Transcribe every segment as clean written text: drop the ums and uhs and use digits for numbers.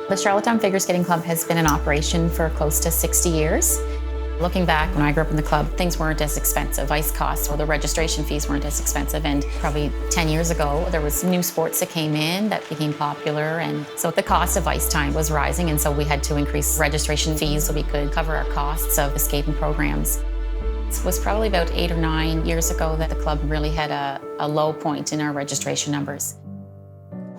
The Charlottetown Figure Skating Club has been in operation for close to 60 years. Looking back, when I grew up in the club, things weren't as expensive. Ice costs or the registration fees weren't as expensive. And probably 10 years ago, there was new sports that came in that became popular. And so the cost of ice time was rising. And so we had to increase registration fees so we could cover our costs of the skating programs. It was probably about 8 or 9 years ago that the club really had a low point in our registration numbers.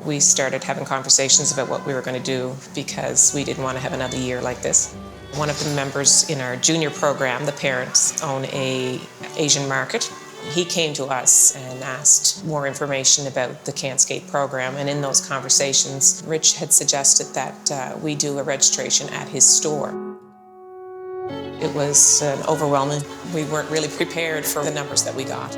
We started having conversations about what we were going to do because we didn't want to have another year like this. One of the members in our junior program, the parents own an Asian market. He came to us and asked more information about the Can't Skate program, and in those conversations, Rich had suggested that we do a registration at his store. It was overwhelming. We weren't really prepared for the numbers that we got.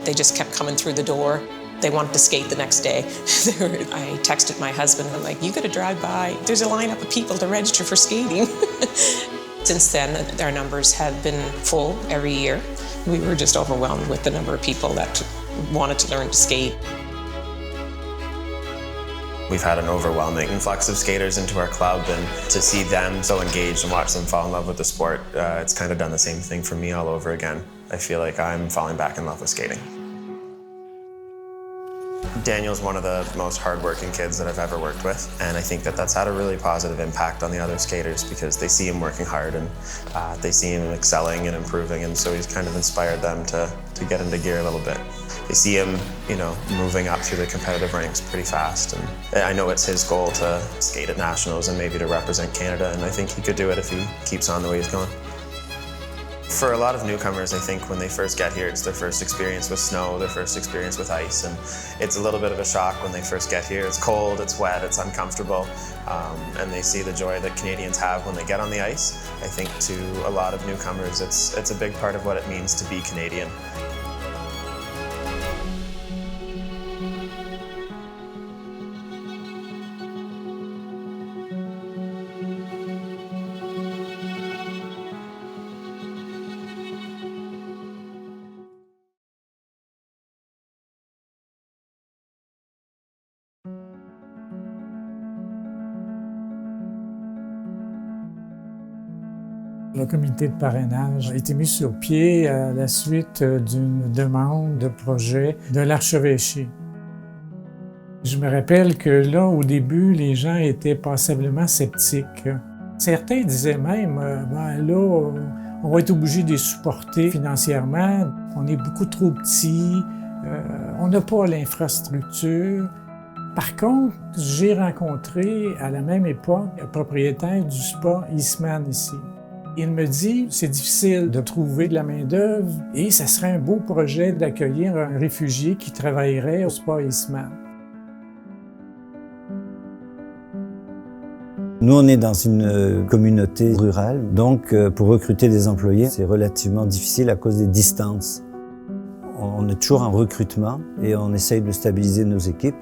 They just kept coming through the door. They wanted to skate the next day. I texted my husband, I'm like, you gotta drive by. There's a lineup of people to register for skating. Since then, our numbers have been full every year. We were just overwhelmed with the number of people that wanted to learn to skate. We've had an overwhelming influx of skaters into our club, and to see them so engaged and watch them fall in love with the sport, it's kind of done the same thing for me all over again. I feel like I'm falling back in love with skating. Daniel's one of the most hardworking kids that I've ever worked with, and I think that that's had a really positive impact on the other skaters because they see him working hard and they see him excelling and improving, and so he's kind of inspired them to get into gear a little bit. They see him, moving up through the competitive ranks pretty fast, and I know it's his goal to skate at nationals and maybe to represent Canada, and I think he could do it if he keeps on the way he's going. For a lot of newcomers, I think when they first get here, it's their first experience with snow, their first experience with ice, and it's a little bit of a shock when they first get here. It's cold, it's wet, it's uncomfortable, and they see the joy that Canadians have when they get on the ice. I think to a lot of newcomers, it's a big part of what it means to be Canadian. Le comité de parrainage a été mis sur pied à la suite d'une demande de projet de l'archevêché. Je me rappelle que là, au début, les gens étaient passablement sceptiques. Certains disaient même, là, on va être obligé de les supporter financièrement. On est beaucoup trop petits, on n'a pas l'infrastructure. Par contre, j'ai rencontré à la même époque le propriétaire du spa Eastman ici. Il me dit, c'est difficile de trouver de la main-d'œuvre et ça serait un beau projet d'accueillir un réfugié qui travaillerait au spa Eastman. Nous, on est dans une communauté rurale, donc pour recruter des employés, c'est relativement difficile à cause des distances. On est toujours en recrutement et on essaye de stabiliser nos équipes.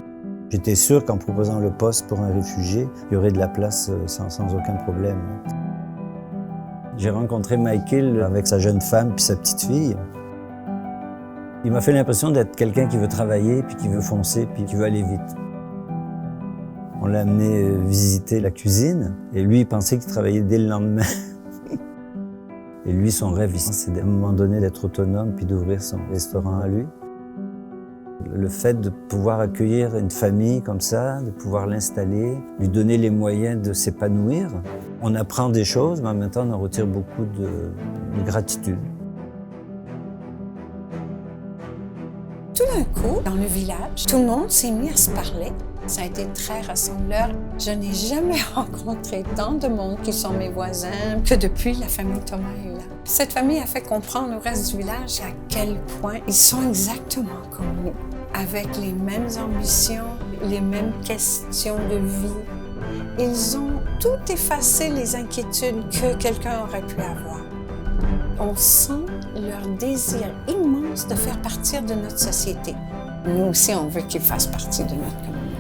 J'étais sûr qu'en proposant le poste pour un réfugié, il y aurait de la place sans aucun problème. J'ai rencontré Michael avec sa jeune femme puis sa petite fille. Il m'a fait l'impression d'être quelqu'un qui veut travailler, puis qui veut foncer, puis qui veut aller vite. On l'a amené visiter la cuisine, et lui, il pensait qu'il travaillait dès le lendemain. Et lui, son rêve, c'est à un moment donné d'être autonome, puis d'ouvrir son restaurant à lui. Le fait de pouvoir accueillir une famille comme ça, de pouvoir l'installer, lui donner les moyens de s'épanouir, on apprend des choses, mais en même temps, on en retire beaucoup de gratitude. Tout d'un coup, dans le village, tout le monde s'est mis à se parler. Ça a été très rassembleur. Je n'ai jamais rencontré tant de monde qui sont mes voisins que depuis la famille Thomas est là. Cette famille a fait comprendre au reste du village à quel point ils sont exactement comme nous, avec les mêmes ambitions, les mêmes questions de vie. Ils ont tout effacé les inquiétudes que quelqu'un aurait pu avoir. On sent leur désir immense de faire partie de notre société. Nous aussi, on veut qu'ils fassent partie de notre communauté.